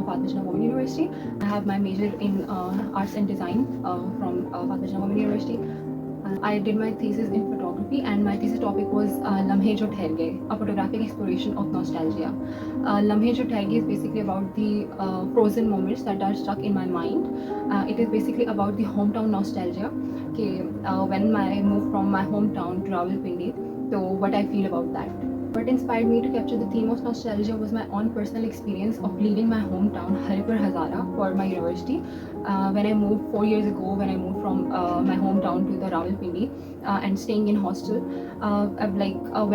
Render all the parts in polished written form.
Fatima Jinnah Women University. I have my major in arts and design from Fatima Jinnah Women University. I did my thesis in photography, and my thesis topic was Lamhe Jo Thehar Gaye, a photographic exploration of nostalgia. Lamhe Jo Thehar Gaye is basically about the frozen moments that are stuck in my mind. It is basically about the hometown nostalgia. When I moved from my hometown to Rawalpindi, so what I feel about that. What inspired me to capture the theme of nostalgia was my own personal experience of leaving my hometown, Haripur Hazara, for my university. When I moved 4 years ago, when I moved from my hometown to the Rawalpindi and staying in hostel,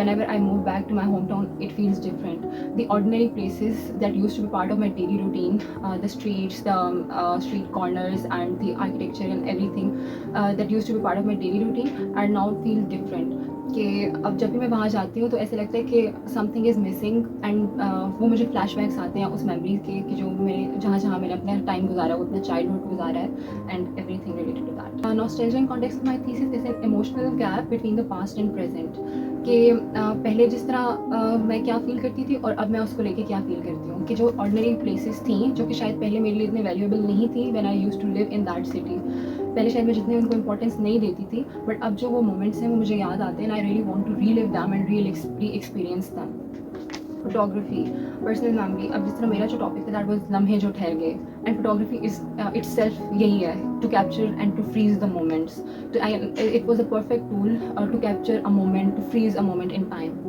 whenever I move back to my hometown, it feels different. The ordinary places that used to be part of my daily routine, the streets, the street corners, and the architecture and everything that used to be part of my daily routine are now feel different. कि अब जब भी मैं वहाँ जाती हूँ तो ऐसे लगता है कि समथिंग इज़ मिसिंग एंड वो मुझे फ्लैशबैक्स आते हैं उस मेमोरीज के कि जो मैंने जहाँ मैंने अपना टाइम गुजारा वो अपना चाइल्डहुड गुजारा है and everything related to that. Nostalgia in context of my thesis is an emotional gap between the past and present. कि पहले जिस तरह मैं क्या फ़ील करती थी और अब मैं उसको लेके क्या फ़ील करती हूँ कि जो ऑर्डिनरी प्लेसेस थी जो कि शायद पहले मेरे लिए इतने वैल्यूएबल नहीं थी when I used to live in that city. पहले शायद मैं जितने उनको इंपॉर्टेंस नहीं देती थी बट अब जो वो मोमेंट्स हैं वो मुझे याद आते हैं. I really want to relive them and re experience them. Photography, personal memory. अब जिस तरह मेरा जो टॉपिक था दैट वाज लम्हे जो ठहर गए, एंड फोटोग्राफी इज इटसेल्फ यही है, to capture and to freeze the moments. It was a perfect tool to capture a moment, to freeze a moment in time.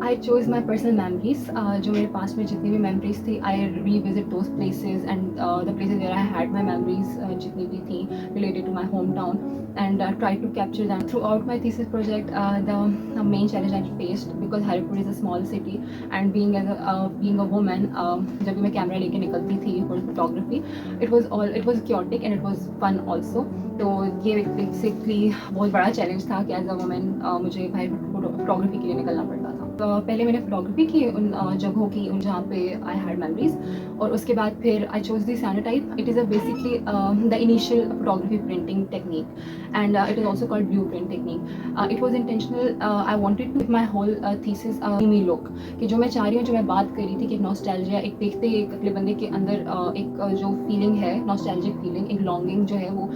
I chose my personal memories. जो मेरे पास में जितनी भी memories थी, I revisit those places and the places where I had my memories जितनी भी थी related to my hometown, and try to capture them. Throughout my thesis project, the main challenge I faced, because Haripur is a small city, and being a woman, जब भी मैं camera लेके निकलती थी for photography, it was chaotic and it was fun also. तो ये basically बहुत बड़ा चैलेंज था कि एज अ वुमेन मुझे बाहर फोटोग्राफी के लिए निकलना पड़ता था. पहले मैंने फोटोग्राफी की उन जगहों की उन जहाँ पे आई हैड मेमोरीज, और उसके बाद फिर I chose the cyanotype. It is a basically the initial photography printing technique, and it is also called blue print technique. It was intentional. I wanted to my whole thesis मी look, कि जो मैं चाह रही हूँ, जो मैं बात कर रही थी कि एक नॉस्टैल्जिया, एक देखते ही एक अगले बंदे के अंदर एक जो फीलिंग है, नॉस्टैल्जिक फीलिंग, एक लॉन्गिंग जो है वो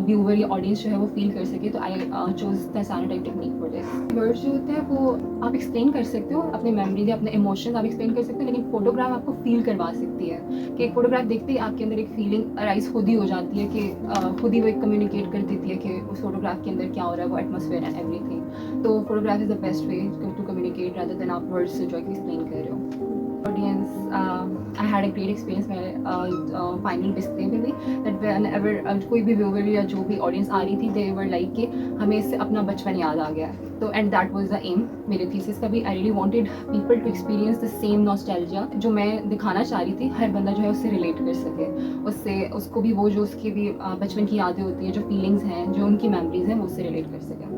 व्यूअर या ऑडियंस जो है वो फील कर सके. तो I chose the cyanotype technique for this. Words जो होते हैं वो आप एक्सप्लेन कर सकते हो, अपने मेमोरीज या अपने इमोशंस आप एक्सप्लेन कर सकते हो, लेकिन फोटोग्राफ आपको फील करवा सकती है. कि एक फोटोग्राफ देखते ही आपके अंदर एक फीलिंग अराइज खुद ही हो जाती है, कि खुद ही वो एक कम्युनिकेट कर देती है कि उस फोटोग्राफ के अंदर क्या हो रहा है, वो एटमॉस्फेयर एंड एवरीथिंग. तो photograph is the best way to communicate rather than आप वर्ड्स से जो एक्सप्लेन कर रहे हो. Audience, I had a great experience. मेरे फाइनल डिस्प्ले में भी that whenever कोई भी व्यूअर या जो भी ऑडियंस आ रही थी, they were like कि हमें इससे अपना बचपन याद आ गया. तो and that was the aim मेरे थीसिस का भी. I really wanted people to experience the same nostalgia जो मैं दिखाना चाह रही थी. हर बंदा जो है उससे रिलेट कर सके, उसको भी वो जो उसकी भी बचपन की यादें होती है, जो फीलिंग्स हैं, जो उनकी मेमोरीज हैं, वो उससे रिलेट कर सके.